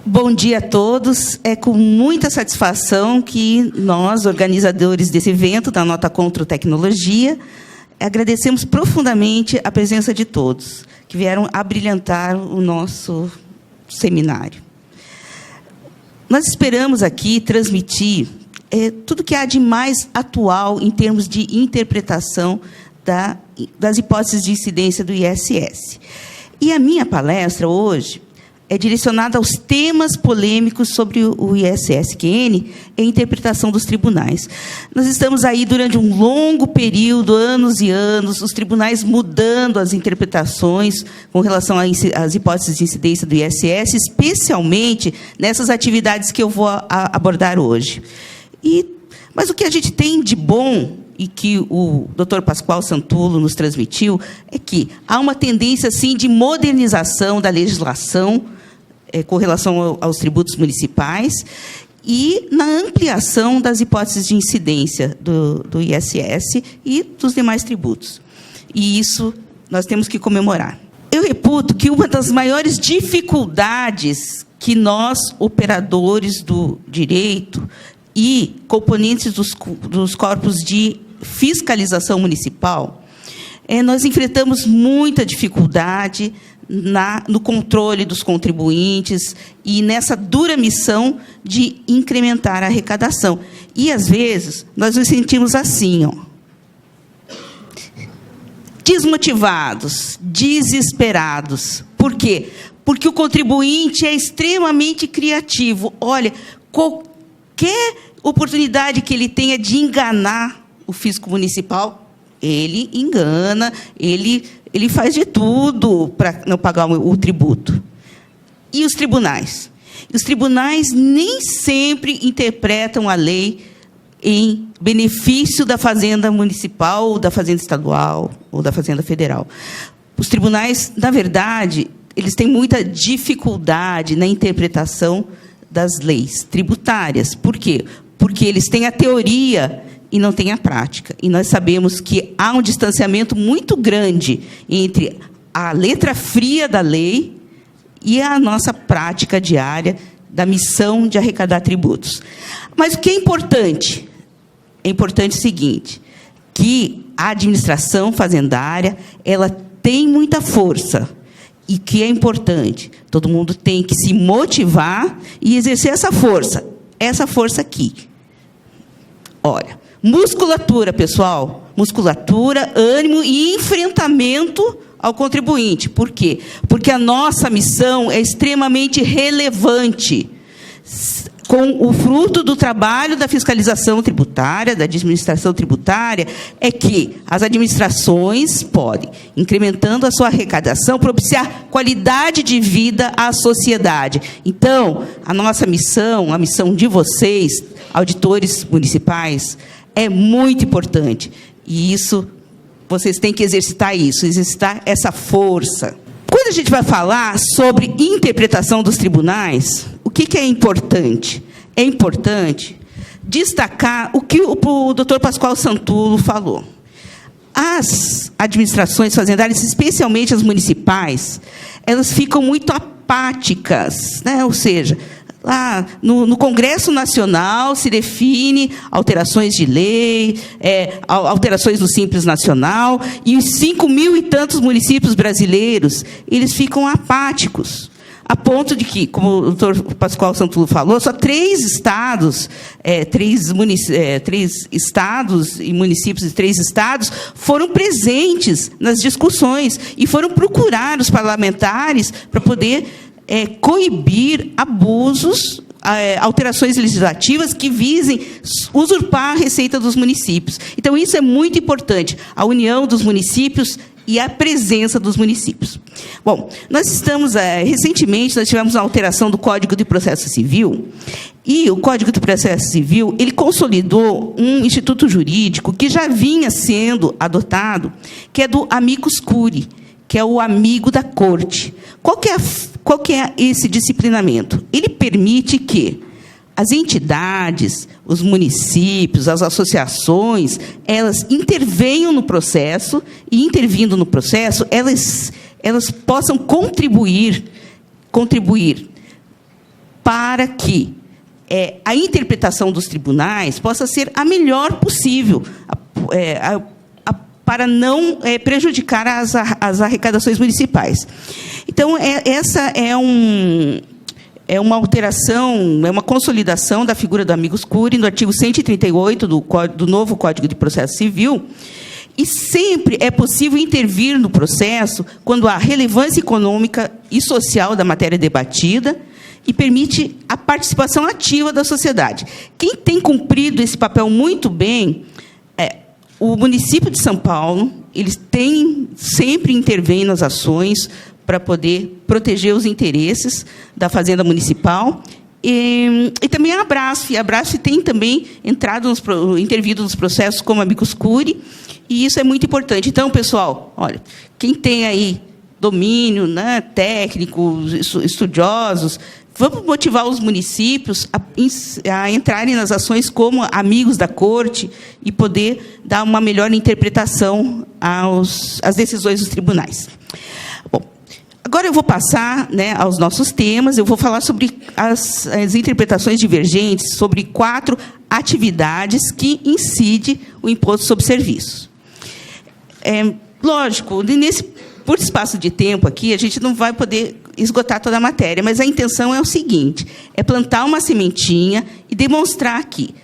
Bom dia a todos. É com muita satisfação que nós, organizadores desse evento, da Nota Contra a Tecnologia, agradecemos profundamente a presença de todos, que vieram abrilhantar o nosso seminário. Nós esperamos aqui transmitir tudo que há de mais atual em termos de interpretação das hipóteses de incidência do ISS. E a minha palestra hoje é direcionada aos temas polêmicos sobre o ISS-QN e a interpretação dos tribunais. Nós estamos aí durante um longo período, anos e anos, os tribunais mudando as interpretações com relação às hipóteses de incidência do ISS, especialmente nessas atividades que eu vou abordar hoje. Mas o que a gente tem de bom, e que o Dr. Pascoal Santullo nos transmitiu, é que há uma tendência, sim, de modernização da legislação com relação aos tributos municipais e na ampliação das hipóteses de incidência do ISS e dos demais tributos. E isso nós temos que comemorar. Eu reputo que uma das maiores dificuldades que nós, operadores do direito e componentes dos corpos de fiscalização municipal, nós enfrentamos muita dificuldade no controle dos contribuintes e nessa dura missão de incrementar a arrecadação. E, às vezes, nós nos sentimos assim, desmotivados, desesperados. Por quê? Porque o contribuinte é extremamente criativo. Olha, qualquer oportunidade que ele tenha de enganar o fisco municipal, ele engana, ele faz de tudo para não pagar o tributo. E os tribunais? Os tribunais nem sempre interpretam a lei em benefício da fazenda municipal, ou da fazenda estadual, ou da fazenda federal. Os tribunais, na verdade, eles têm muita dificuldade na interpretação das leis tributárias. Por quê? Porque eles têm a teoria e não têm a prática. E nós sabemos que há um distanciamento muito grande entre a letra fria da lei e a nossa prática diária da missão de arrecadar tributos. Mas o que é importante? É importante o seguinte, que a administração fazendária ela tem muita força. E que é importante, todo mundo tem que se motivar e exercer essa força aqui. Olha, musculatura, pessoal, musculatura, ânimo e enfrentamento ao contribuinte. Por quê? Porque a nossa missão é extremamente relevante, com o fruto do trabalho da fiscalização tributária, da administração tributária, é que as administrações podem, incrementando a sua arrecadação, propiciar qualidade de vida à sociedade. Então, a nossa missão, a missão de vocês, auditores municipais, é muito importante. E isso, vocês têm que exercitar essa força. Quando a gente vai falar sobre interpretação dos tribunais, o que é importante? É importante destacar o que o Dr. Pascoal Santullo falou. As administrações fazendárias, especialmente as municipais, elas ficam muito apáticas, né? Ou seja, lá no Congresso Nacional se define alterações de lei, alterações do Simples Nacional, e os 5.000 e tantos municípios brasileiros, eles ficam apáticos, a ponto de que, como o doutor Pascoal Santullo falou, só 3 estados, 3 estados e municípios de 3 estados foram presentes nas discussões e foram procurar os parlamentares para poder coibir abusos, alterações legislativas que visem usurpar a receita dos municípios. Então, isso é muito importante, a união dos municípios e a presença dos municípios. Bom, nós estamos, recentemente, nós tivemos uma alteração do Código de Processo Civil, e o Código de Processo Civil, ele consolidou um instituto jurídico que já vinha sendo adotado, que é do amicus curiae, que é o amigo da corte. Qual que é esse disciplinamento? Ele permite que as entidades, os municípios, as associações, elas intervenham no processo e, intervindo no processo, elas possam contribuir para que a interpretação dos tribunais possa ser a melhor possível, para não prejudicar as arrecadações municipais. Então, essa é uma alteração, é uma consolidação da figura do amicus curiae no artigo 138 do novo Código de Processo Civil, e sempre é possível intervir no processo quando há relevância econômica e social da matéria debatida e permite a participação ativa da sociedade. Quem tem cumprido esse papel muito bem o município de São Paulo. Eles sempre intervêm nas ações para poder proteger os interesses da Fazenda Municipal. E também a Abrasf. A Abrasf tem também intervido nos processos como amicus curiae, e isso é muito importante. Então, pessoal, olha, quem tem aí domínio, né, técnico, estudiosos, vamos motivar os municípios a entrarem nas ações como amigos da corte e poder dar uma melhor interpretação às decisões dos tribunais. Bom, agora eu vou passar, né, aos nossos temas. Eu vou falar sobre as interpretações divergentes sobre 4 atividades que incidem o imposto sobre serviços. Lógico, por espaço de tempo aqui, a gente não vai poder esgotar toda a matéria, mas a intenção é o seguinte: é plantar uma sementinha e demonstrar que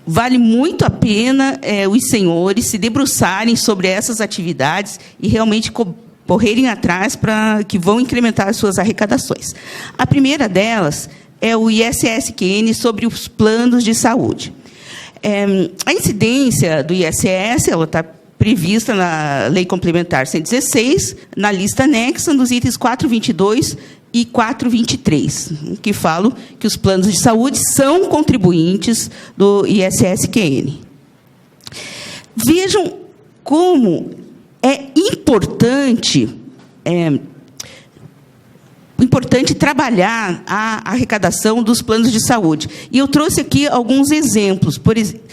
vale muito a pena os senhores se debruçarem sobre essas atividades e realmente correrem atrás para que vão incrementar as suas arrecadações. A primeira delas é o ISS-QN sobre os planos de saúde. A incidência do ISS está prevista na Lei Complementar 116, na lista anexa, nos itens 422 e 423, que falam que os planos de saúde são contribuintes do ISS-QN. Vejam como é importante trabalhar a arrecadação dos planos de saúde. E eu trouxe aqui alguns exemplos. Por exemplo,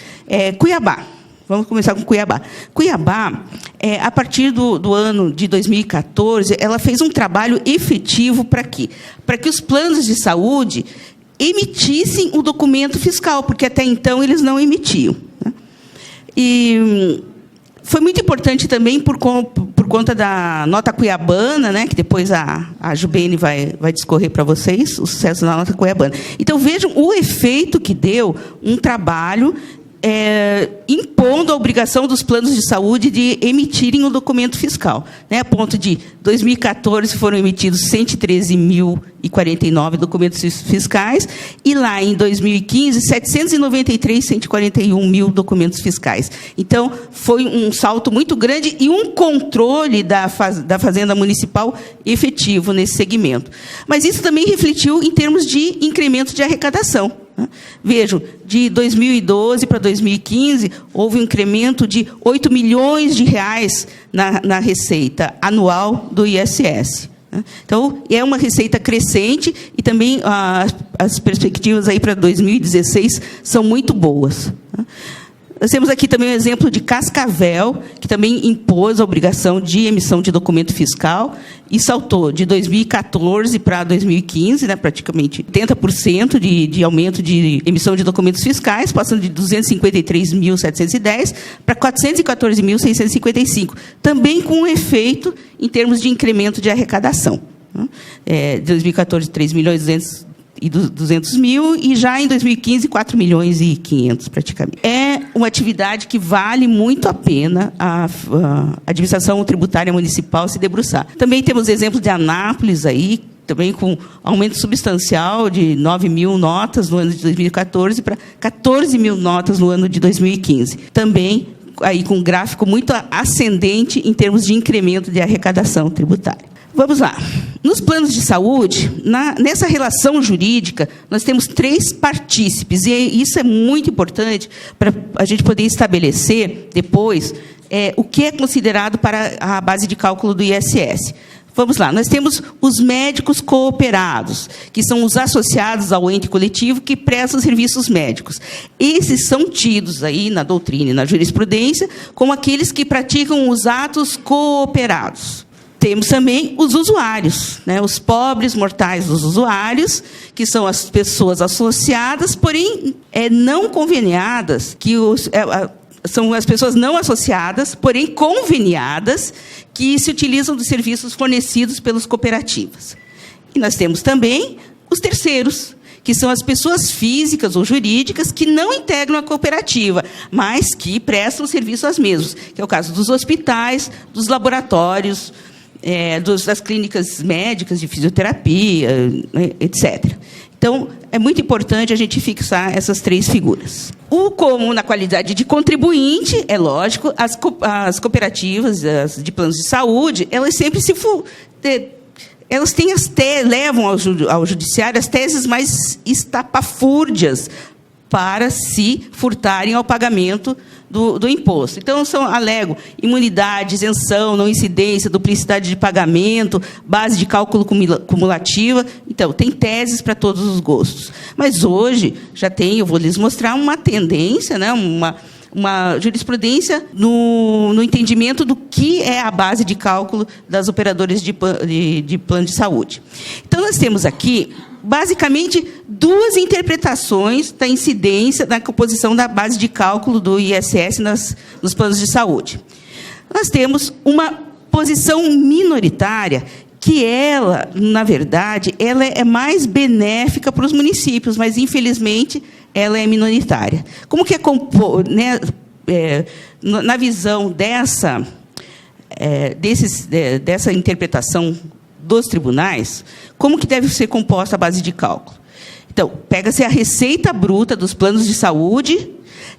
Cuiabá. Vamos começar com Cuiabá. Cuiabá, a partir do ano de 2014, ela fez um trabalho efetivo para quê? Para que os planos de saúde emitissem o documento fiscal, porque até então eles não emitiam, né? E foi muito importante também por conta da nota cuiabana, né, que depois a Jubene vai discorrer para vocês, o sucesso da nota cuiabana. Então, vejam o efeito que deu um trabalho impondo a obrigação dos planos de saúde de emitirem o documento fiscal, né, a ponto de 2014 foram emitidos 113.049 documentos fiscais e lá em 2015 141 mil documentos fiscais. Então foi um salto muito grande e um controle da Fazenda Municipal efetivo nesse segmento. Mas isso também refletiu em termos de incremento de arrecadação. Vejam, de 2012 para 2015, houve um incremento de 8 milhões de reais na receita anual do ISS. Então, é uma receita crescente e também as perspectivas aí para 2016 são muito boas. Nós temos aqui também um exemplo de Cascavel, que também impôs a obrigação de emissão de documento fiscal e saltou de 2014 para 2015, né, praticamente 80% de aumento de emissão de documentos fiscais, passando de 253.710 para 414.655, também com um efeito em termos de incremento de arrecadação. De 2014, 3.200.000 e já em 2015, 4.500.000, praticamente. É uma atividade que vale muito a pena a administração tributária municipal se debruçar. Também temos exemplos de Anápolis, aí, também com aumento substancial de 9.000 notas no ano de 2014 para 14.000 notas no ano de 2015. Também aí, com um gráfico muito ascendente em termos de incremento de arrecadação tributária. Vamos lá. Nos planos de saúde, nessa relação jurídica, nós temos 3 partícipes, e isso é muito importante para a gente poder estabelecer depois o que é considerado para a base de cálculo do ISS. Vamos lá. Nós temos os médicos cooperados, que são os associados ao ente coletivo que prestam serviços médicos. Esses são tidos aí na doutrina e na jurisprudência como aqueles que praticam os atos cooperados. temos também os usuários, né? Os pobres mortais dos usuários, que são as pessoas associadas, porém não conveniadas, são as pessoas não associadas, porém conveniadas, que se utilizam dos serviços fornecidos pelas cooperativas. E nós temos também os terceiros, que são as pessoas físicas ou jurídicas que não integram a cooperativa, mas que prestam serviço às mesmas, que é o caso dos hospitais, dos laboratórios, das clínicas médicas de fisioterapia, etc. Então, é muito importante a gente fixar essas três figuras. O comum na qualidade de contribuinte, é lógico, as cooperativas de planos de saúde, elas sempre elas levam ao judiciário as teses mais estapafúrdias para se furtarem ao pagamento do imposto. Então, alegam imunidade, isenção, não incidência, duplicidade de pagamento, base de cálculo cumulativa. Então, tem teses para todos os gostos. Mas hoje já tem, eu vou lhes mostrar uma tendência, né, uma jurisprudência no entendimento do que é a base de cálculo das operadoras de plano de saúde. Então, nós temos aqui, basicamente, duas interpretações da incidência da composição da base de cálculo do ISS nos planos de saúde. Nós temos uma posição minoritária que ela, na verdade, ela é mais benéfica para os municípios, mas, infelizmente, ela é minoritária. Como que na visão dessa interpretação dos tribunais, como que deve ser composta a base de cálculo? Então, pega-se a receita bruta dos planos de saúde,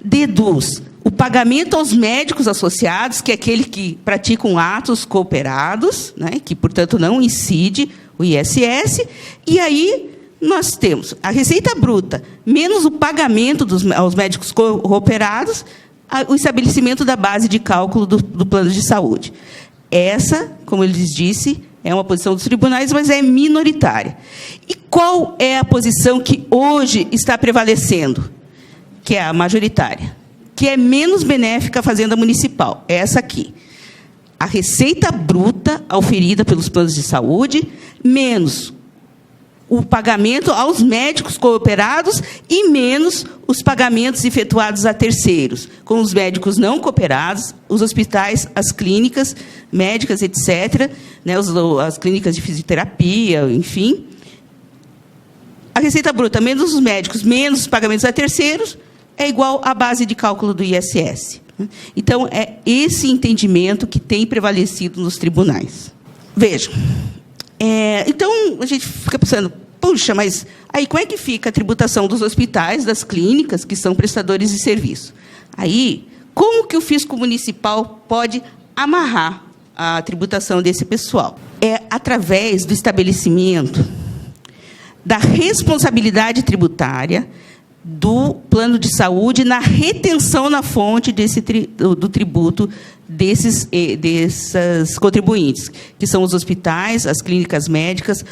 deduz o pagamento aos médicos associados, que é aquele que praticam atos cooperados, né, que, portanto, não incide o ISS, e aí nós temos a receita bruta menos o pagamento aos médicos cooperados, o estabelecimento da base de cálculo do plano de saúde. Essa, como eu lhes disse, é uma posição dos tribunais, mas é minoritária. E qual é a posição que hoje está prevalecendo? Que é a majoritária, que é menos benéfica à Fazenda Municipal. É essa aqui. A receita bruta auferida pelos planos de saúde, menos o pagamento aos médicos cooperados e menos os pagamentos efetuados a terceiros, com os médicos não cooperados, os hospitais, as clínicas médicas, etc., né, as clínicas de fisioterapia, enfim. A receita bruta menos os médicos, menos os pagamentos a terceiros, é igual à base de cálculo do ISS. Então, é esse entendimento que tem prevalecido nos tribunais. Vejam. Então, a gente fica pensando, puxa, mas aí como é que fica a tributação dos hospitais, das clínicas, que são prestadores de serviço? Aí, como que o fisco municipal pode amarrar a tributação desse pessoal? É através do estabelecimento da responsabilidade tributária do plano de saúde na retenção na fonte do tributo desses contribuintes, que são os hospitais, as clínicas médicas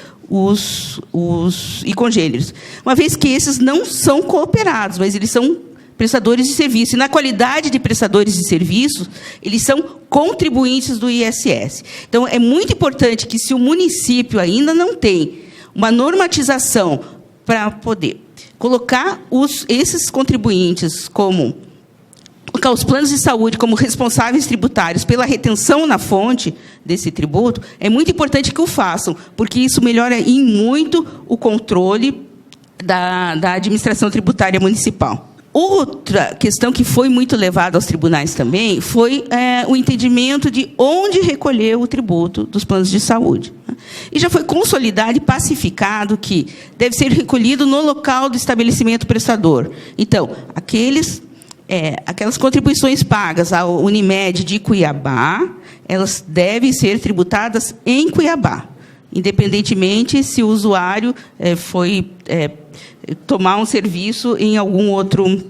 e congêneros. Uma vez que esses não são cooperados, mas eles são prestadores de serviço. E, na qualidade de prestadores de serviço, eles são contribuintes do ISS. Então, é muito importante que, se o município ainda não tem uma normatização para poder colocar esses contribuintes colocar os planos de saúde como responsáveis tributários pela retenção na fonte desse tributo, é muito importante que o façam, porque isso melhora em muito o controle da administração tributária municipal. Outra questão que foi muito levada aos tribunais também foi o entendimento de onde recolher o tributo dos planos de saúde. E já foi consolidado e pacificado que deve ser recolhido no local do estabelecimento prestador. Então, aquelas contribuições pagas à Unimed de Cuiabá, elas devem ser tributadas em Cuiabá, independentemente se o usuário foi tomar um serviço em algum outro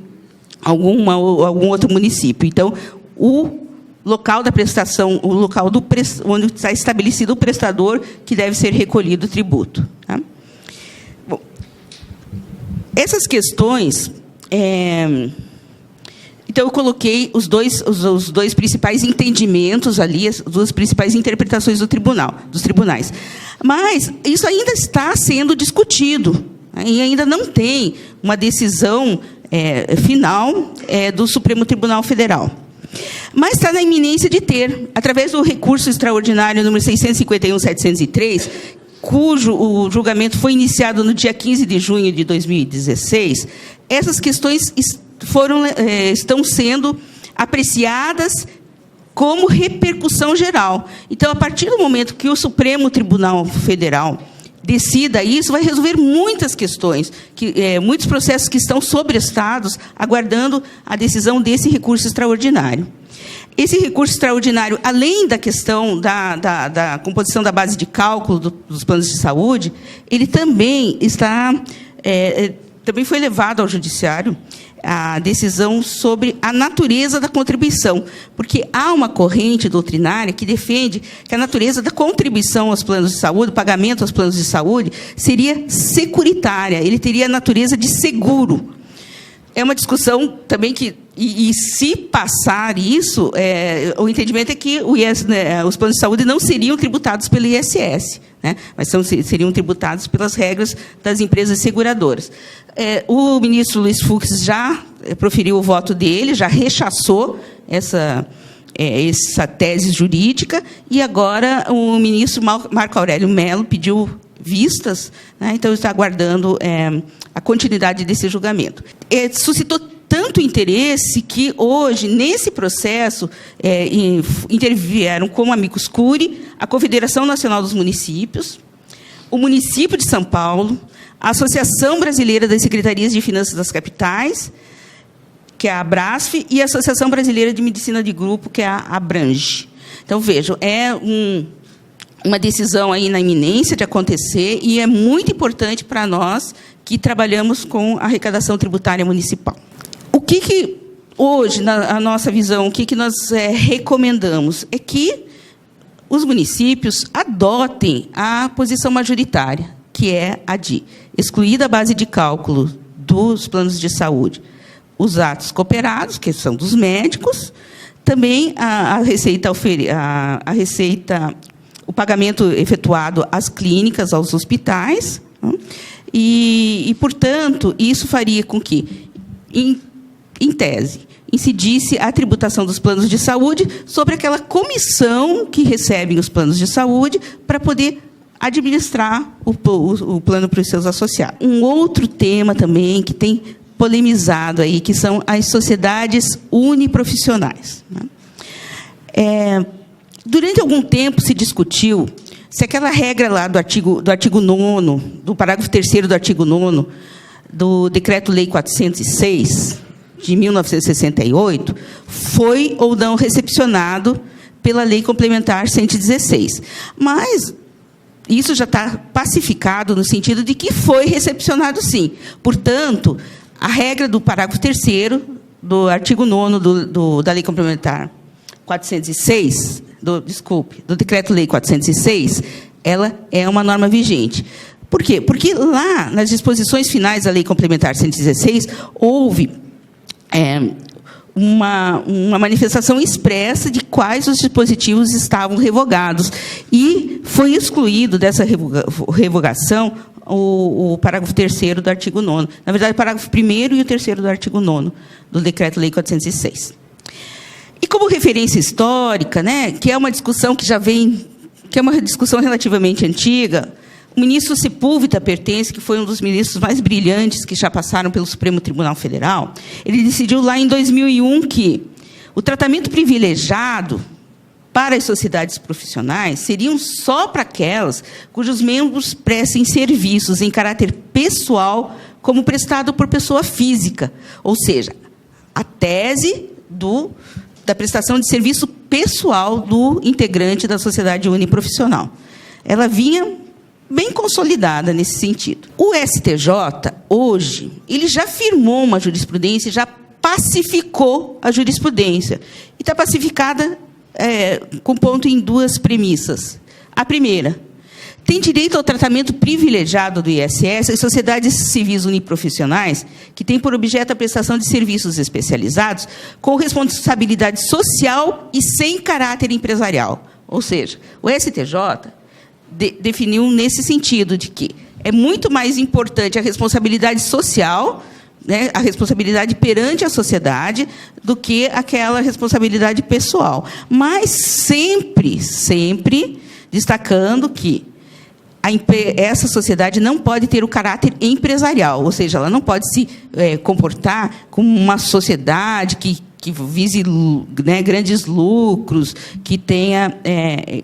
município. Então, o local da prestação, o local onde está estabelecido o prestador, que deve ser recolhido o tributo. Tá? Bom, essas questões... Então, eu coloquei os dois principais entendimentos ali, as duas principais interpretações dos tribunais. Mas isso ainda está sendo discutido, e ainda não tem uma decisão final do Supremo Tribunal Federal. Mas está na iminência de ter, através do recurso extraordinário número 651.703, cujo o julgamento foi iniciado no dia 15 de junho de 2016, essas questões estão sendo apreciadas como repercussão geral. Então, a partir do momento que o Supremo Tribunal Federal decida isso, vai resolver muitas questões, muitos processos que estão sobrestados, aguardando a decisão desse recurso extraordinário. Esse recurso extraordinário, além da questão da composição da base de cálculo dos planos de saúde, ele também também foi levado ao judiciário a decisão sobre a natureza da contribuição, porque há uma corrente doutrinária que defende que a natureza da contribuição aos planos de saúde, o pagamento aos planos de saúde, seria securitária, ele teria a natureza de seguro. É uma discussão também que, e se passar isso, o entendimento é que os planos de saúde não seriam tributados pelo ISS, né, mas seriam tributados pelas regras das empresas seguradoras. O ministro Luiz Fux já proferiu o voto dele, já rechaçou essa tese jurídica, e agora o ministro Marco Aurélio Mello pediu vistas, né, então está aguardando a continuidade desse julgamento. Suscitou tanto interesse que, hoje, nesse processo, intervieram como amicus curiae a Confederação Nacional dos Municípios, o município de São Paulo, a Associação Brasileira das Secretarias de Finanças das Capitais, que é a ABRASF, e a Associação Brasileira de Medicina de Grupo, que é a ABRANGE. Então, vejam, uma decisão aí na iminência de acontecer, e é muito importante para nós que trabalhamos com arrecadação tributária municipal. O que hoje, na nossa visão, o que nós recomendamos é que os municípios adotem a posição majoritária, que é a de excluir da base de cálculo dos planos de saúde os atos cooperados, que são dos médicos, também o pagamento efetuado às clínicas, aos hospitais, né? E, portanto, isso faria com que, em tese, incidisse a tributação dos planos de saúde sobre aquela comissão que recebem os planos de saúde para poder administrar o plano para os seus associados. Um outro tema também que tem polemizado aí, que são as sociedades uniprofissionais, né? Durante algum tempo se discutiu se aquela regra lá do artigo 9º, do parágrafo 3º do artigo 9º, do Decreto-Lei 406, de 1968, foi ou não recepcionado pela Lei Complementar 116. Mas isso já está pacificado no sentido de que foi recepcionado, sim. Portanto, a regra do parágrafo 3º do artigo 9º da Lei Complementar 406, do Decreto-Lei 406, ela é uma norma vigente. Por quê? Porque lá, nas disposições finais da Lei Complementar 116, houve uma manifestação expressa de quais os dispositivos estavam revogados. E foi excluído dessa revogação o parágrafo 3º do artigo 9º. Na verdade, o parágrafo 1º e o 3º do artigo 9º do Decreto-Lei 406. E como referência histórica, né, que é uma discussão que é uma discussão relativamente antiga, o ministro Sepúlveda Pertence, que foi um dos ministros mais brilhantes que já passaram pelo Supremo Tribunal Federal, ele decidiu lá em 2001 que o tratamento privilegiado para as sociedades profissionais seriam só para aquelas cujos membros prestem serviços em caráter pessoal, como prestado por pessoa física. Ou seja, a tese da prestação de serviço pessoal do integrante da sociedade uniprofissional. Ela vinha bem consolidada nesse sentido. O STJ, hoje, ele já firmou uma jurisprudência, já pacificou a jurisprudência. E está pacificada com ponto em duas premissas. A primeira, Tem direito ao tratamento privilegiado do ISS as sociedades civis uniprofissionais que têm por objeto a prestação de serviços especializados com responsabilidade social e sem caráter empresarial. Ou seja, o STJ definiu nesse sentido de que é muito mais importante a responsabilidade social, né, a responsabilidade perante a sociedade, do que aquela responsabilidade pessoal. Mas sempre destacando que essa sociedade não pode ter o caráter empresarial, ou seja, ela não pode se comportar como uma sociedade que vise, né, grandes lucros, que tenha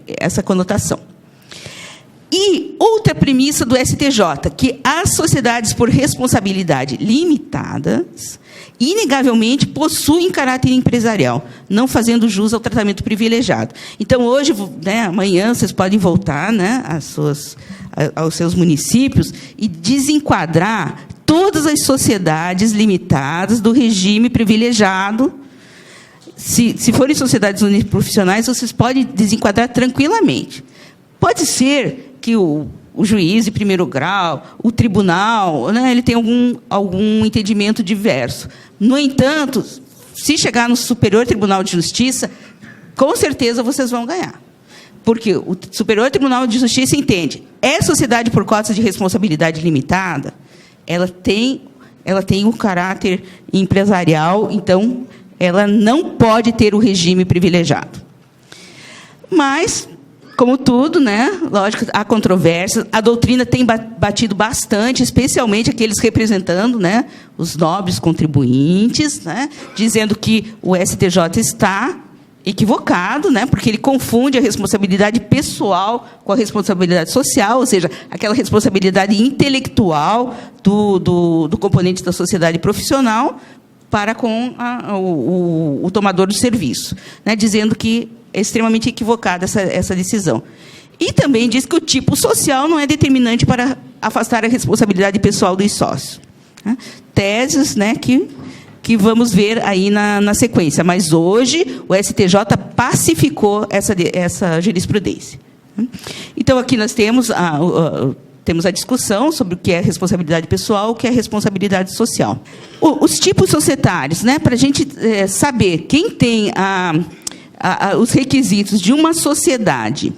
essa conotação. E outra premissa do STJ, que as sociedades por responsabilidade limitadas, inegavelmente, possuem caráter empresarial, não fazendo jus ao tratamento privilegiado. Então, hoje, né, amanhã, vocês podem voltar, né, aos seus municípios e desenquadrar todas as sociedades limitadas do regime privilegiado. Se forem sociedades uniprofissionais, vocês podem desenquadrar tranquilamente. Pode ser que o juiz de primeiro grau, o tribunal, né, ele tem algum entendimento diverso. No entanto, se chegar no Superior Tribunal de Justiça, com certeza vocês vão ganhar. Porque o Superior Tribunal de Justiça entende, sociedade por cotas de responsabilidade limitada, ela tem o caráter empresarial, então ela não pode ter o regime privilegiado. Mas, como tudo, né, lógico, há controvérsias. A doutrina tem batido bastante, especialmente aqueles representando, né, os nobres contribuintes, né, dizendo que o STJ está equivocado, né, porque ele confunde a responsabilidade pessoal com a responsabilidade social, ou seja, aquela responsabilidade intelectual do componente da sociedade profissional para com o tomador do serviço, né, dizendo que é extremamente equivocada essa decisão. E também diz que o tipo social não é determinante para afastar a responsabilidade pessoal dos sócios. Né? Teses, né, que vamos ver aí na sequência. Mas hoje o STJ pacificou essa jurisprudência. Então, aqui nós temos a discussão sobre o que é responsabilidade pessoal, o que é responsabilidade social. Os tipos societários, né, para a gente saber quem tem os requisitos de uma sociedade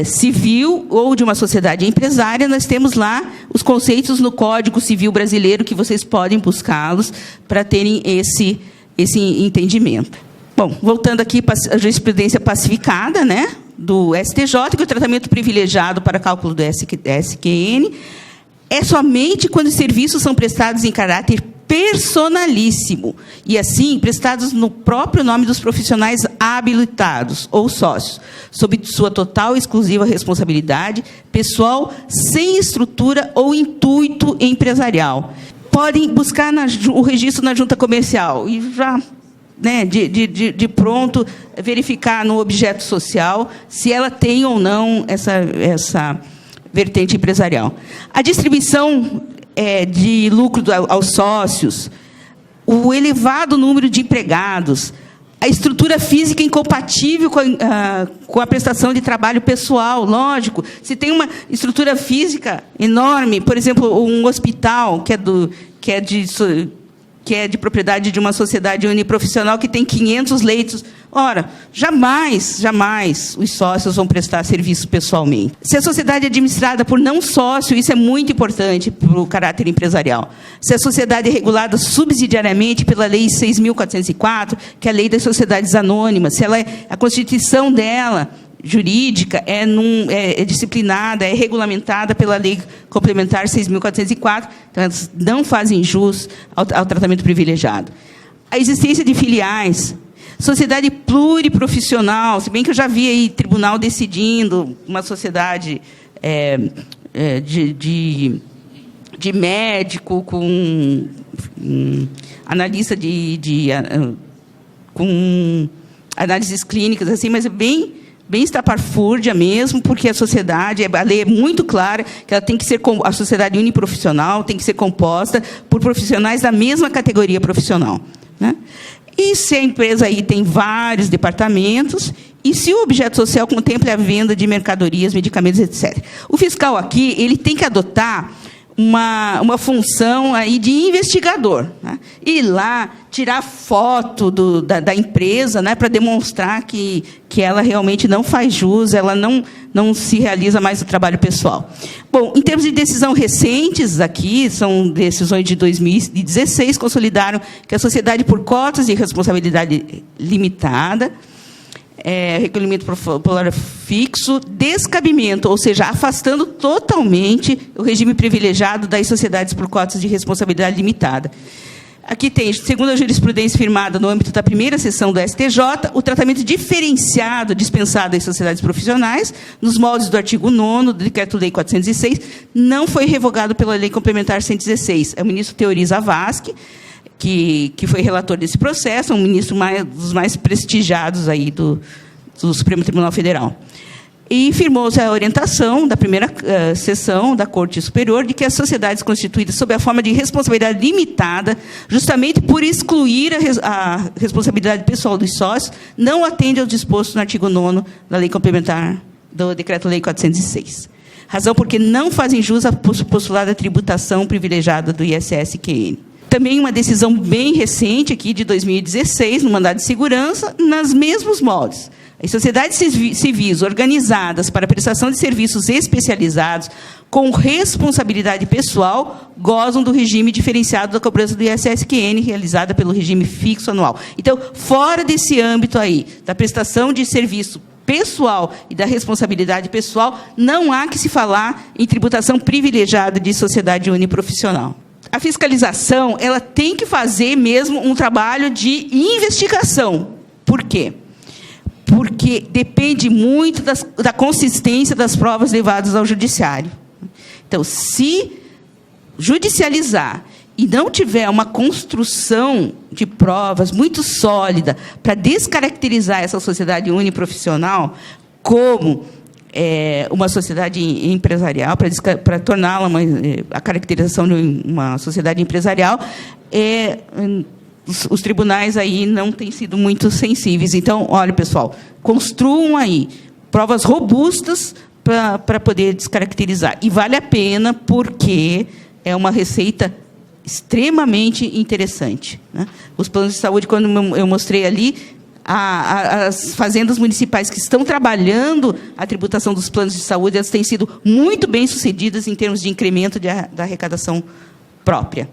civil ou de uma sociedade empresária, nós temos lá os conceitos no Código Civil Brasileiro, que vocês podem buscá-los para terem esse entendimento. Bom, voltando aqui para a jurisprudência pacificada, né, do STJ, que o tratamento privilegiado para cálculo do SQN é somente quando os serviços são prestados em caráter personalíssimo, e assim prestados no próprio nome dos profissionais habilitados ou sócios, sob sua total e exclusiva responsabilidade pessoal, sem estrutura ou intuito empresarial. Podem buscar o registro na junta comercial e já, né, de pronto verificar no objeto social se ela tem ou não essa vertente empresarial. A distribuição de lucro aos sócios, o elevado número de empregados, a estrutura física incompatível com a prestação de trabalho pessoal, lógico. Se tem uma estrutura física enorme, por exemplo, um hospital que é de propriedade de uma sociedade uniprofissional que tem 500 leitos. Ora, jamais os sócios vão prestar serviço pessoalmente. Se a sociedade é administrada por não sócio, isso é muito importante para o caráter empresarial. Se a sociedade é regulada subsidiariamente pela Lei 6.404, que é a Lei das Sociedades Anônimas, se a constituição dela jurídica é disciplinada, é regulamentada pela Lei Complementar 6.404, então elas não fazem jus ao tratamento privilegiado. A existência de filiais, sociedade pluriprofissional, se bem que eu já vi aí tribunal decidindo uma sociedade de médico com analista com análises clínicas, assim, mas é bem estapafúrdia mesmo, porque a lei é muito clara que ela tem que ser, a sociedade uniprofissional tem que ser composta por profissionais da mesma categoria profissional, né? E se a empresa aí tem vários departamentos, e se o objeto social contempla a venda de mercadorias, medicamentos, etc. O fiscal aqui ele tem que adotar uma função aí de investigador, né? Ir lá, tirar foto da empresa, né, para demonstrar que ela realmente não faz jus, ela não se realiza mais o trabalho pessoal. Bom, em termos de decisão recentes aqui, são decisões de 2016, consolidaram que a sociedade por cotas de responsabilidade limitada, recolhimento popular fixo, descabimento, ou seja, afastando totalmente o regime privilegiado das sociedades por cotas de responsabilidade limitada. Aqui tem, segundo a jurisprudência firmada no âmbito da primeira sessão do STJ, o tratamento diferenciado dispensado às sociedades profissionais, nos moldes do artigo 9º do Decreto-Lei 406, não foi revogado pela Lei Complementar 116. É o ministro Teori Zavascki, que foi relator desse processo, um ministro dos mais prestigiados aí do Supremo Tribunal Federal. E firmou-se a orientação da primeira sessão da Corte Superior de que as sociedades constituídas sob a forma de responsabilidade limitada, justamente por excluir a responsabilidade pessoal dos sócios, não atende ao disposto no artigo 9º da Lei Complementar do Decreto-Lei 406. Razão porque não fazem jus à postulada tributação privilegiada do ISS-QN. Também uma decisão bem recente, aqui de 2016, no mandado de segurança, nos mesmos moldes. As sociedades civis organizadas para a prestação de serviços especializados com responsabilidade pessoal gozam do regime diferenciado da cobrança do ISS-QN, realizada pelo regime fixo anual. Então, fora desse âmbito aí, da prestação de serviço pessoal e da responsabilidade pessoal, não há que se falar em tributação privilegiada de sociedade uniprofissional. A fiscalização ela tem que fazer mesmo um trabalho de investigação. Por quê? Porque depende muito da consistência das provas levadas ao judiciário. Então, se judicializar e não tiver uma construção de provas muito sólida para descaracterizar essa sociedade uniprofissional como uma sociedade empresarial, para torná-la a caracterização de uma sociedade empresarial, os tribunais aí não têm sido muito sensíveis. Então, olha, pessoal, construam aí provas robustas para poder descaracterizar. E vale a pena, porque é uma receita extremamente interessante, né? Os planos de saúde, quando eu mostrei ali, as fazendas municipais que estão trabalhando a tributação dos planos de saúde, elas têm sido muito bem-sucedidas em termos de incremento da arrecadação própria.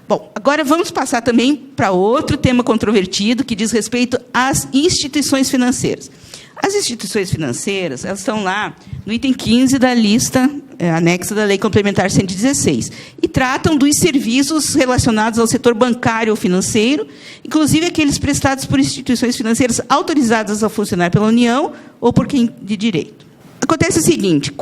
Bom, agora vamos passar também para outro tema controvertido, que diz respeito às instituições financeiras. As instituições financeiras, elas estão lá no item 15 da lista anexa da Lei Complementar 116, e tratam dos serviços relacionados ao setor bancário ou financeiro, inclusive aqueles prestados por instituições financeiras autorizadas a funcionar pela União ou por quem de direito. Acontece o seguinte,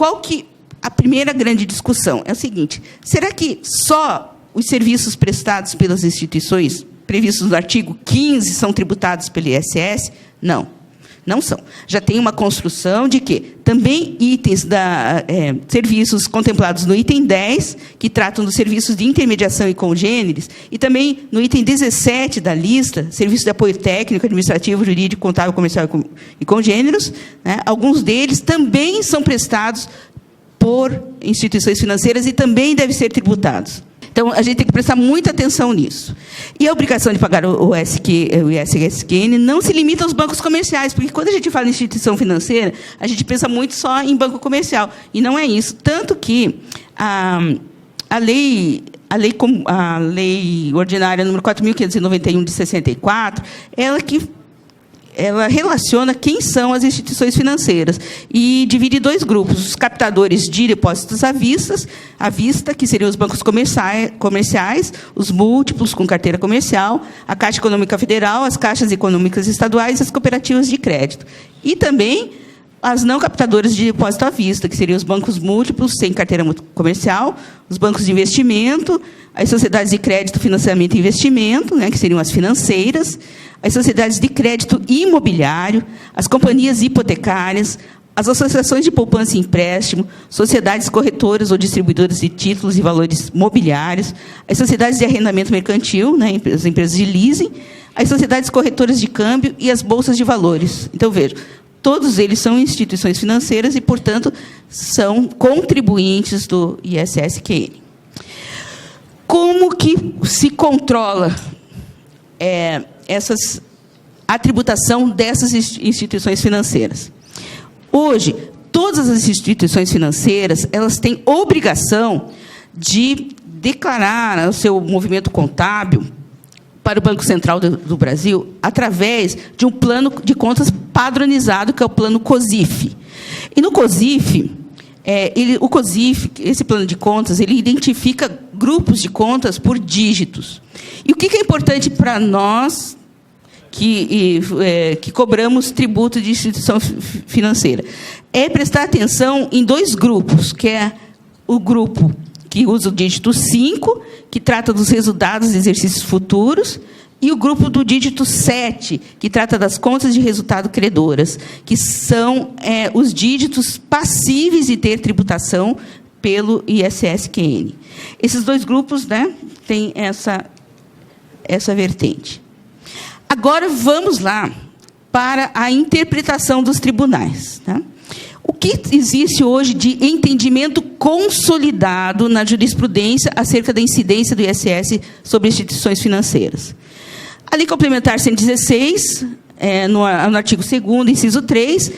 a primeira grande discussão é o seguinte: será que só os serviços prestados pelas instituições previstos no artigo 15 são tributados pelo ISS? Não são. Já tem uma construção de que também itens serviços contemplados no item 10, que tratam dos serviços de intermediação e congêneres, e também no item 17 da lista, serviços de apoio técnico, administrativo, jurídico, contábil, comercial e congêneros, né, alguns deles também são prestados por instituições financeiras e também devem ser tributados. Então, a gente tem que prestar muita atenção nisso. E a obrigação de pagar o ISS-QN não se limita aos bancos comerciais, porque quando a gente fala em instituição financeira, a gente pensa muito só em banco comercial, e não é isso. Tanto que a lei ordinária número 4.591 de 64, ela relaciona quem são as instituições financeiras e divide em dois grupos: os captadores de depósitos à vista, que seriam os bancos comerciais, os múltiplos com carteira comercial, a Caixa Econômica Federal, as caixas econômicas estaduais e as cooperativas de crédito. E também as não captadoras de depósito à vista, que seriam os bancos múltiplos sem carteira comercial, os bancos de investimento, as sociedades de crédito, financiamento e investimento, né, que seriam as financeiras, as sociedades de crédito imobiliário, as companhias hipotecárias, as associações de poupança e empréstimo, sociedades corretoras ou distribuidoras de títulos e valores mobiliários, as sociedades de arrendamento mercantil, né, as empresas de leasing, as sociedades corretoras de câmbio e as bolsas de valores. Então, veja, todos eles são instituições financeiras e, portanto, são contribuintes do ISS-QN. Como que se controla a tributação dessas instituições financeiras? Hoje, todas as instituições financeiras, elas têm obrigação de declarar o seu movimento contábil para o Banco Central do Brasil através de um plano de contas padronizado, que é o plano COSIF. E no COSIF, o COSIF, esse plano de contas, ele identifica grupos de contas por dígitos. E o que é importante para nós que cobramos tributo de instituição financeira? É prestar atenção em dois grupos, que é o grupo que usa o dígito 5, que trata dos resultados de exercícios futuros, e o grupo do dígito 7, que trata das contas de resultado credoras, que são os dígitos passíveis de ter tributação pelo ISS-QN. Esses dois grupos, né, têm essa vertente. Agora, vamos lá para a interpretação dos tribunais. Tá? O que existe hoje de entendimento consolidado na jurisprudência acerca da incidência do ISS sobre instituições financeiras? A Lei Complementar 116, no artigo 2º, inciso 3,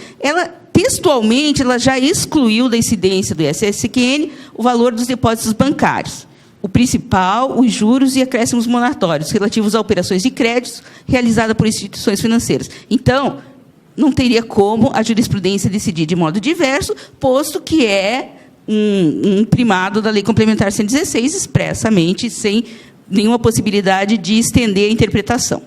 textualmente, ela já excluiu da incidência do ISS-QN o valor dos depósitos bancários, o principal, os juros e acréscimos moratórios relativos a operações de créditos realizadas por instituições financeiras. Então, não teria como a jurisprudência decidir de modo diverso, posto que é um primado da Lei Complementar 116, expressamente, sem nenhuma possibilidade de estender a interpretação.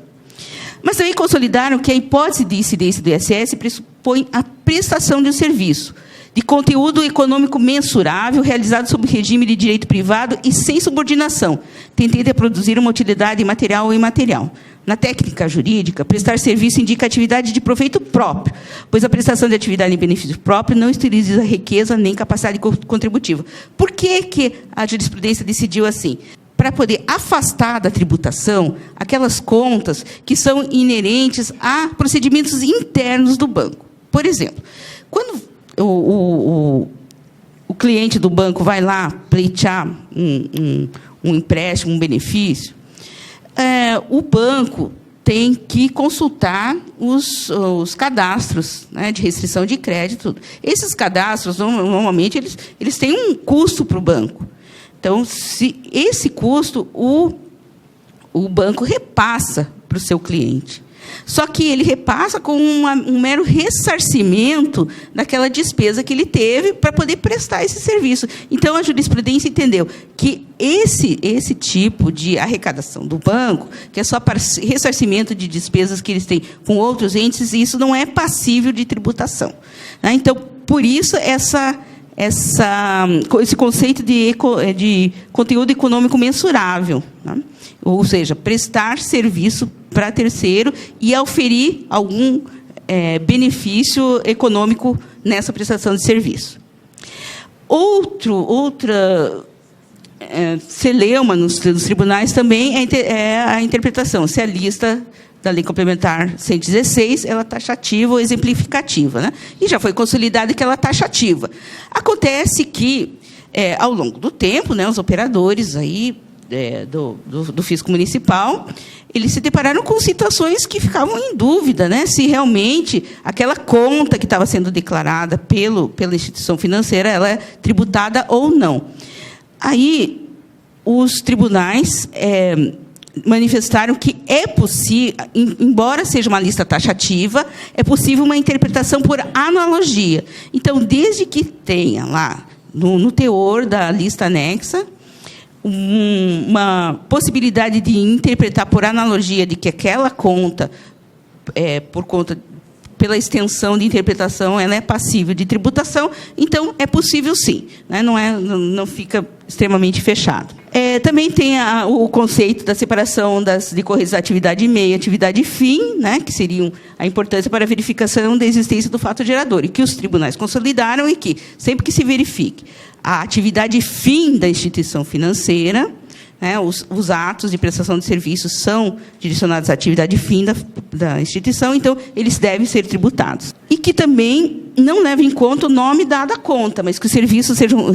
Mas também consolidaram que a hipótese de incidência do ISS pressupõe a prestação de um serviço de conteúdo econômico mensurável, realizado sob regime de direito privado e sem subordinação, tendendo a produzir uma utilidade material ou imaterial. Na técnica jurídica, prestar serviço indica atividade de proveito próprio, pois a prestação de atividade em benefício próprio não exterioriza riqueza nem capacidade contributiva. Por que a jurisprudência decidiu assim? Para poder afastar da tributação aquelas contas que são inerentes a procedimentos internos do banco. Por exemplo, quando o cliente do banco vai lá pleitear um empréstimo, um benefício, o banco tem que consultar os cadastros, né, de restrição de crédito. Esses cadastros, normalmente, eles têm um custo para o banco. Então, se esse custo, o banco repassa para o seu cliente. Só que ele repassa com um mero ressarcimento daquela despesa que ele teve para poder prestar esse serviço. Então, a jurisprudência entendeu que esse tipo de arrecadação do banco, que é só para ressarcimento de despesas que eles têm com outros entes, isso não é passível de tributação. Né? Então, por isso, esse conceito de conteúdo econômico mensurável, né? Ou seja, prestar serviço para terceiro e oferir algum benefício econômico nessa prestação de serviço. Outra celeuma nos tribunais também é a interpretação, se a lista da Lei Complementar 116, ela é taxativa ou exemplificativa, né? E já foi consolidado que ela é taxativa. Acontece que, ao longo do tempo, né, os operadores aí, do fisco municipal, eles se depararam com situações que ficavam em dúvida, né, se realmente aquela conta que estava sendo declarada pela instituição financeira ela é tributada ou não. Aí, os tribunais manifestaram que é possível, embora seja uma lista taxativa, é possível uma interpretação por analogia. Então, desde que tenha lá, no teor da lista anexa, uma possibilidade de interpretar por analogia de que aquela conta, pela extensão de interpretação, ela é passível de tributação, então é possível sim, né? Não fica extremamente fechado. Também tem o conceito da separação das decorrentes da atividade meio e atividade fim, né, que seriam a importância para a verificação da existência do fato gerador, e que os tribunais consolidaram e que, sempre que se verifique a atividade fim da instituição financeira, né, os atos de prestação de serviços são direcionados à atividade fim da instituição, então, eles devem ser tributados. E que também não leva em conta o nome dado à conta, mas que os serviços sejam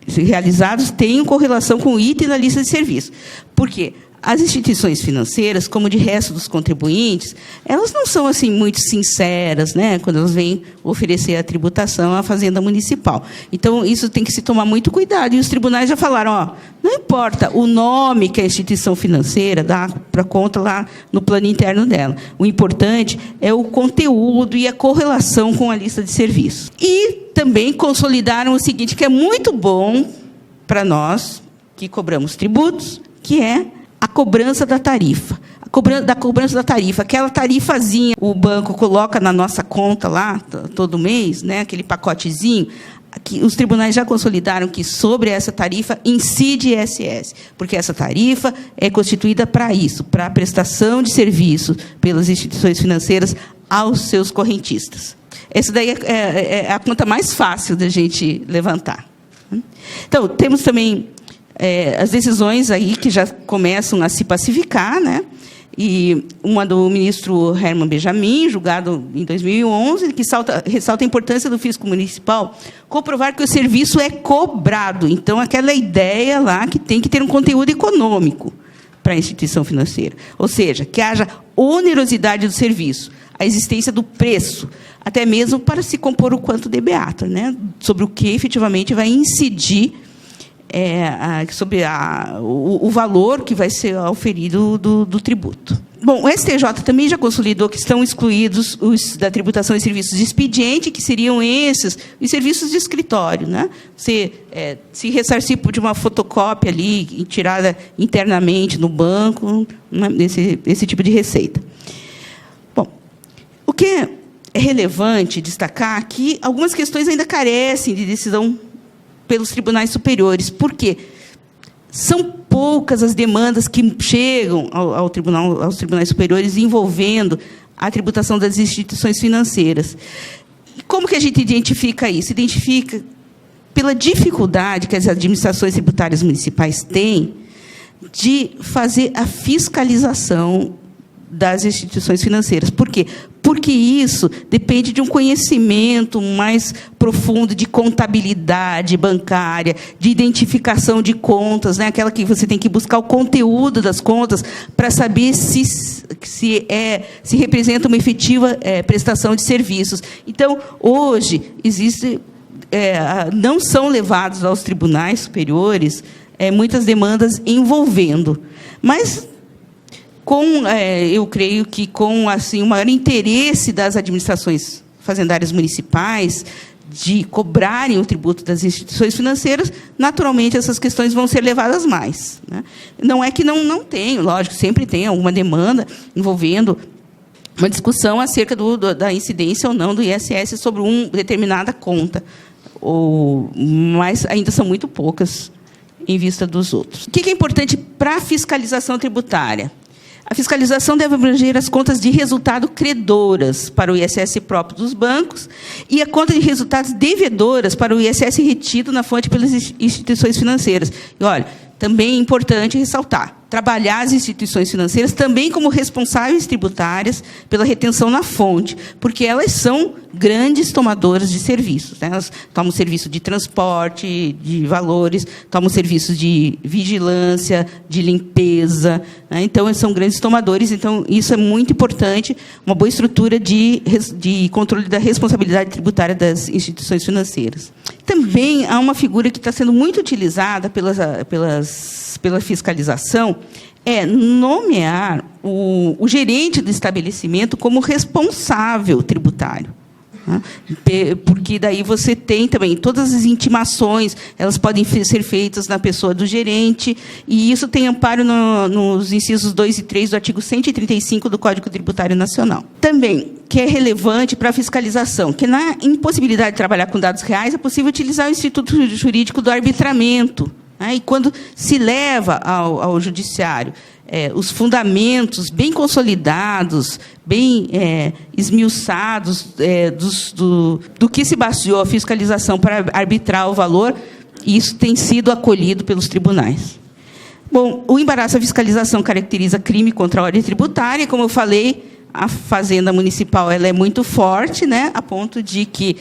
realizados tenham correlação com o item da lista de serviços. Por quê? As instituições financeiras, como de resto dos contribuintes, elas não são assim muito sinceras, né, quando elas vêm oferecer a tributação à Fazenda Municipal. Então, isso tem que se tomar muito cuidado. E os tribunais já falaram, não importa o nome que a instituição financeira dá para a conta lá no plano interno dela. O importante é o conteúdo e a correlação com a lista de serviços. E também consolidaram o seguinte, que é muito bom para nós, que cobramos tributos, que é a cobrança da tarifa. Da cobrança da tarifa, aquela tarifazinha, o banco coloca na nossa conta lá, todo mês, né, aquele pacotezinho, que os tribunais já consolidaram que sobre essa tarifa incide ISS, porque essa tarifa é constituída para isso, para a prestação de serviço pelas instituições financeiras aos seus correntistas. Essa daí é a conta mais fácil da gente levantar. Então, temos também as decisões aí que já começam a se pacificar, né? E uma do ministro Herman Benjamin, julgado em 2011, que ressalta a importância do fisco municipal comprovar que o serviço é cobrado. Então, aquela ideia lá que tem que ter um conteúdo econômico para a instituição financeira. Ou seja, que haja onerosidade do serviço, a existência do preço, até mesmo para se compor o quanto de beata, né? Sobre o que efetivamente vai incidir sobre o valor que vai ser auferido do tributo. Bom, o STJ também já consolidou que estão excluídos os da tributação de serviços de expediente, que seriam esses, os serviços de escritório, né? Se ressarcir de uma fotocópia ali, tirada internamente no banco, né? esse tipo de receita. Bom, o que é relevante destacar que algumas questões ainda carecem de decisão pelos tribunais superiores. Por quê? São poucas as demandas que chegam aos tribunais superiores envolvendo a tributação das instituições financeiras. Como que a gente identifica isso? Identifica pela dificuldade que as administrações tributárias municipais têm de fazer a fiscalização das instituições financeiras. Por quê? Porque isso depende de um conhecimento mais profundo de contabilidade bancária, de identificação de contas, né? Aquela que você tem que buscar o conteúdo das contas para saber se representa uma efetiva prestação de serviços. Então, hoje, não são levados aos tribunais superiores muitas demandas envolvendo. Mas eu creio que com assim, o maior interesse das administrações fazendárias municipais de cobrarem o tributo das instituições financeiras, naturalmente essas questões vão ser levadas mais, né? Não é que não tem, lógico, sempre tem alguma demanda envolvendo uma discussão acerca da incidência ou não do ISS sobre uma determinada conta, mas ainda são muito poucas em vista dos outros. O que é importante para a fiscalização tributária? A fiscalização deve abranger as contas de resultado credoras para o ISS próprio dos bancos e a conta de resultados devedoras para o ISS retido na fonte pelas instituições financeiras. E, olha, também é importante ressaltar, trabalhar as instituições financeiras também como responsáveis tributárias pela retenção na fonte, porque elas são grandes tomadoras de serviços, né? Elas tomam serviço de transporte, de valores, tomam serviços de vigilância, de limpeza, né? Então, são grandes tomadores. Então, isso é muito importante, uma boa estrutura de controle da responsabilidade tributária das instituições financeiras. Também há uma figura que está sendo muito utilizada pela fiscalização, é nomear o gerente do estabelecimento como responsável tributário. Porque daí você tem também todas as intimações, elas podem ser feitas na pessoa do gerente, e isso tem amparo nos incisos 2 e 3 do artigo 135 do Código Tributário Nacional. Também, que é relevante para a fiscalização, que na impossibilidade de trabalhar com dados reais, é possível utilizar o Instituto Jurídico do Arbitramento, E quando se leva ao judiciário os fundamentos bem consolidados, bem esmiuçados do que se baseou a fiscalização para arbitrar o valor, isso tem sido acolhido pelos tribunais. Bom, o embaraço da fiscalização caracteriza crime contra a ordem tributária. Como eu falei, a Fazenda Municipal ela é muito forte, né, a ponto de que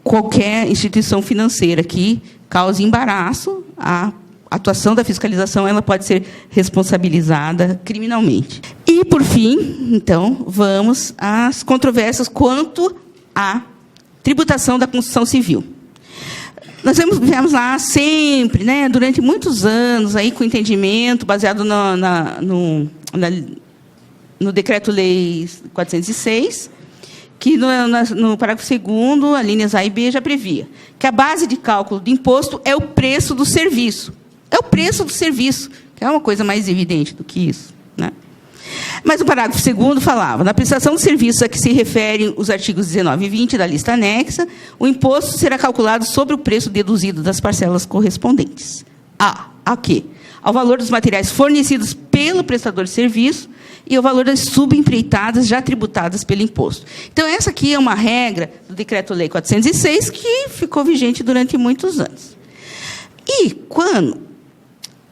qualquer instituição financeira que cause embaraço, a atuação da fiscalização ela pode ser responsabilizada criminalmente. E, por fim, então, vamos às controvérsias quanto à tributação da construção civil. Nós vemos lá sempre, né, durante muitos anos, aí, com entendimento baseado no Decreto-Lei 406, que no parágrafo 2º, as linhas A e B já previa que a base de cálculo do imposto é o preço do serviço. É o preço do serviço, que é uma coisa mais evidente do que isso, né? Mas o parágrafo 2º falava, na prestação de serviços a que se referem os artigos 19 e 20 da lista anexa, o imposto será calculado sobre o preço deduzido das parcelas correspondentes. A quê? Ao valor dos materiais fornecidos pelo prestador de serviço e ao valor das subempreitadas já tributadas pelo imposto. Então, essa aqui é uma regra do Decreto-Lei 406 que ficou vigente durante muitos anos. E, quando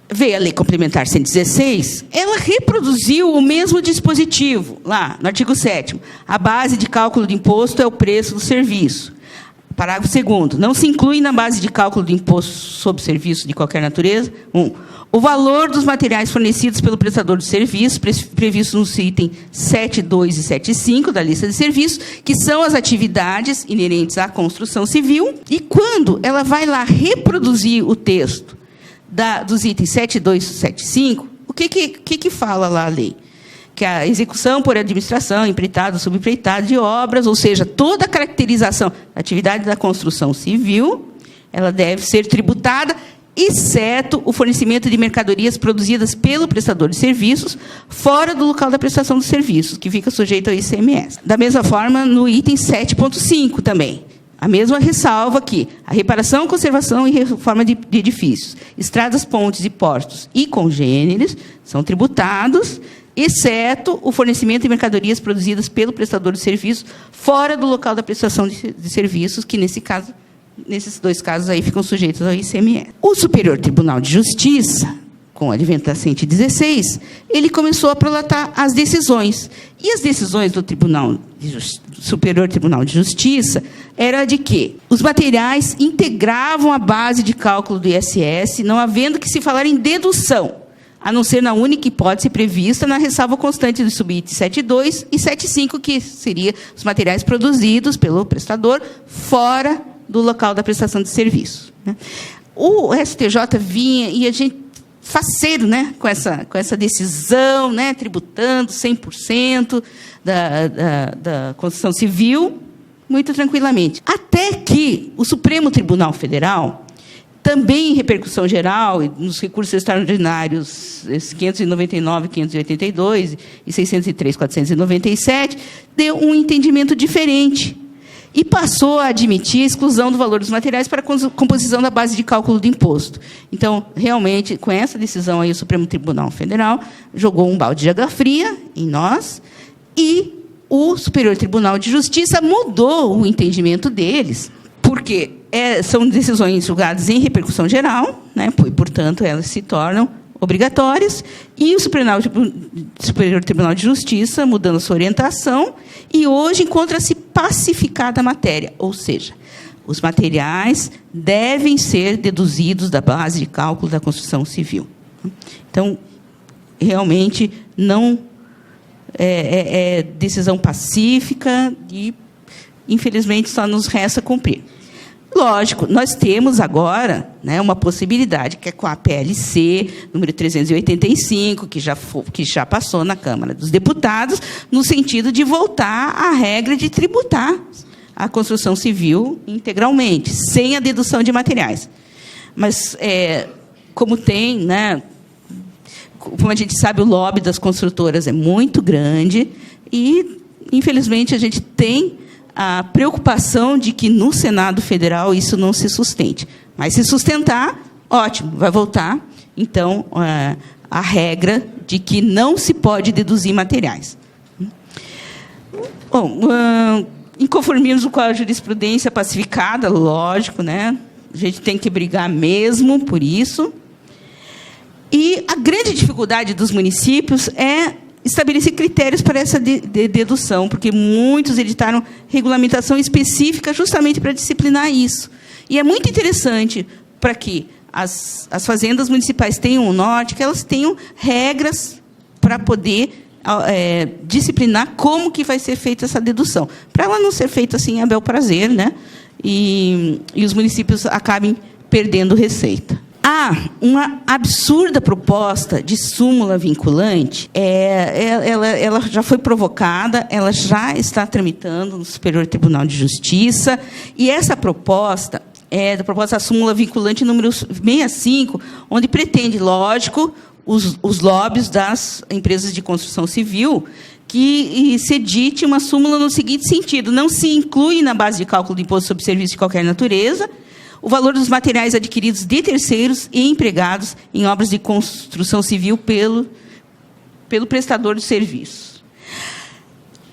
veio a Lei Complementar 116, ela reproduziu o mesmo dispositivo, lá no artigo 7º. A base de cálculo do imposto é o preço do serviço. Parágrafo 2º. Não se inclui na base de cálculo do imposto sobre serviço de qualquer natureza, o valor dos materiais fornecidos pelo prestador de serviço, previsto nos itens 7.2 e 7.5 da lista de serviços, que são as atividades inerentes à construção civil. E quando ela vai lá reproduzir o texto dos itens 7.2 e 7.5, o que fala lá a lei? Que a execução por administração, empreitado, subempreitado de obras, ou seja, toda a caracterização da atividade da construção civil, ela deve ser tributada, exceto o fornecimento de mercadorias produzidas pelo prestador de serviços fora do local da prestação dos serviços, que fica sujeito ao ICMS. Da mesma forma, no item 7.5 também. A mesma ressalva que a reparação, conservação e reforma de edifícios, estradas, pontes e portos e congêneres são tributados, exceto o fornecimento de mercadorias produzidas pelo prestador de serviços fora do local da prestação de serviços, que, nesses dois casos, aí ficam sujeitos ao ICMS. O Superior Tribunal de Justiça, com o advento da 116, ele começou a prolatar as decisões. E as decisões do Superior Tribunal de Justiça era de que os materiais integravam a base de cálculo do ISS, não havendo que se falar em dedução, a não ser na única hipótese prevista na ressalva constante do subitem 7.2 e 7.5, que seria os materiais produzidos pelo prestador fora do local da prestação de serviço. O STJ vinha, e a gente faceiro, né, com essa decisão, né, tributando 100% da construção civil, muito tranquilamente. Até que o Supremo Tribunal Federal, também em repercussão geral, nos recursos extraordinários 599, 582 e 603, 497, deu um entendimento diferente e passou a admitir a exclusão do valor dos materiais para a composição da base de cálculo do imposto. Então, realmente, com essa decisão, aí, o Supremo Tribunal Federal jogou um balde de água fria em nós, e o Superior Tribunal de Justiça mudou o entendimento deles, porque são decisões julgadas em repercussão geral, né, e, portanto, elas se tornam obrigatórias, e o Superior Tribunal de Justiça, mudando sua orientação, e hoje encontra-se pacificada a matéria, ou seja, os materiais devem ser deduzidos da base de cálculo da construção civil. Então, realmente, não é decisão pacífica e, infelizmente, só nos resta cumprir. Lógico, nós temos agora, né, uma possibilidade, que é com a PLC, número 385, que já passou na Câmara dos Deputados, no sentido de voltar à regra de tributar a construção civil integralmente, sem a dedução de materiais. Mas, como tem, né, como a gente sabe, o lobby das construtoras é muito grande e, infelizmente, a gente tem a preocupação de que no Senado Federal isso não se sustente. Mas, se sustentar, Ótimo, vai voltar, então, a regra de que não se pode deduzir materiais. Bom, inconformismo com a jurisprudência pacificada, lógico, né? A gente tem que brigar mesmo por isso. E a grande dificuldade dos municípios é estabelecer critérios para essa dedução, porque muitos editaram regulamentação específica justamente para disciplinar isso. E é muito interessante para que as fazendas municipais tenham o norte, que elas tenham regras para poder disciplinar como que vai ser feita essa dedução, para ela não ser feita assim a bel prazer, né? E os municípios acabem perdendo receita. Há uma absurda proposta de súmula vinculante, ela já foi provocada, ela já está tramitando no Superior Tribunal de Justiça, e essa proposta é da proposta da súmula vinculante número 65, onde pretende, lógico, os lobbies das empresas de construção civil, que se edite uma súmula no seguinte sentido: não se inclui na base de cálculo do imposto sobre serviço de qualquer natureza o valor dos materiais adquiridos de terceiros e empregados em obras de construção civil pelo prestador de serviço.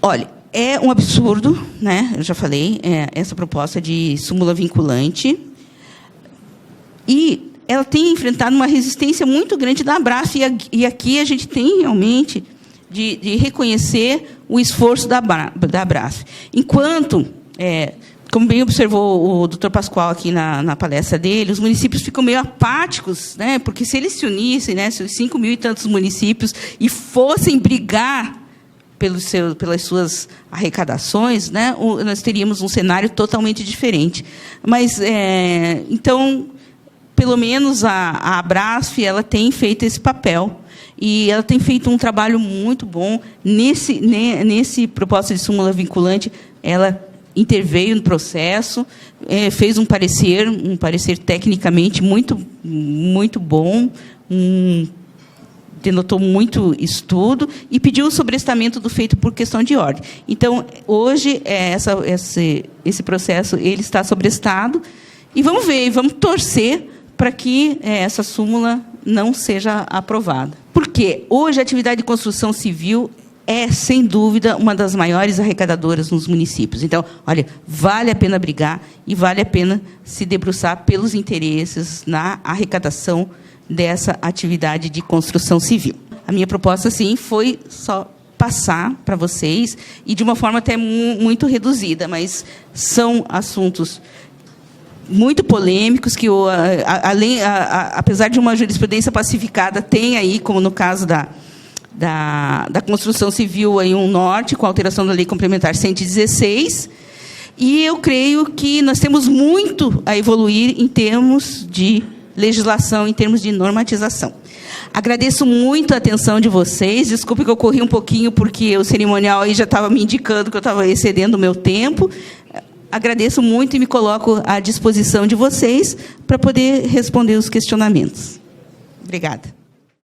Olha, é um absurdo, né? Eu já falei, essa proposta de súmula vinculante. E ela tem enfrentado uma resistência muito grande da Abrasf, e aqui a gente tem realmente de reconhecer o esforço da Abrasf. Enquanto, como bem observou o doutor Pascoal aqui na palestra dele, os municípios ficam meio apáticos, né? Porque se eles se unissem, né, se os 5.000 e tantos municípios, e fossem brigar pelas suas arrecadações, né, nós teríamos um cenário totalmente diferente. Mas, então, pelo menos a Abrasf, ela tem feito esse papel, e ela tem feito um trabalho muito bom. Nesse proposta de súmula vinculante, ela interveio no processo, fez um parecer tecnicamente muito, muito bom, denotou muito estudo, e pediu o sobrestamento do feito por questão de ordem. Então, hoje, esse processo ele está sobrestado, e vamos ver, vamos torcer para que essa súmula não seja aprovada. Porque hoje a atividade de construção civil é, sem dúvida, uma das maiores arrecadadoras nos municípios. Então, olha, vale a pena brigar e vale a pena se debruçar pelos interesses na arrecadação dessa atividade de construção civil. A minha proposta, sim, foi só passar para vocês, e de uma forma até muito reduzida, mas são assuntos muito polêmicos que, apesar de uma jurisprudência pacificada, tem aí, como no caso da construção civil, aí um norte, com a alteração da Lei Complementar 116, e eu creio que nós temos muito a evoluir em termos de legislação, em termos de normatização. Agradeço muito a atenção de vocês. Desculpe que eu corri um pouquinho, porque o cerimonial aí já estava me indicando que eu estava excedendo o meu tempo. Agradeço muito e me coloco à disposição de vocês para poder responder os questionamentos. Obrigada.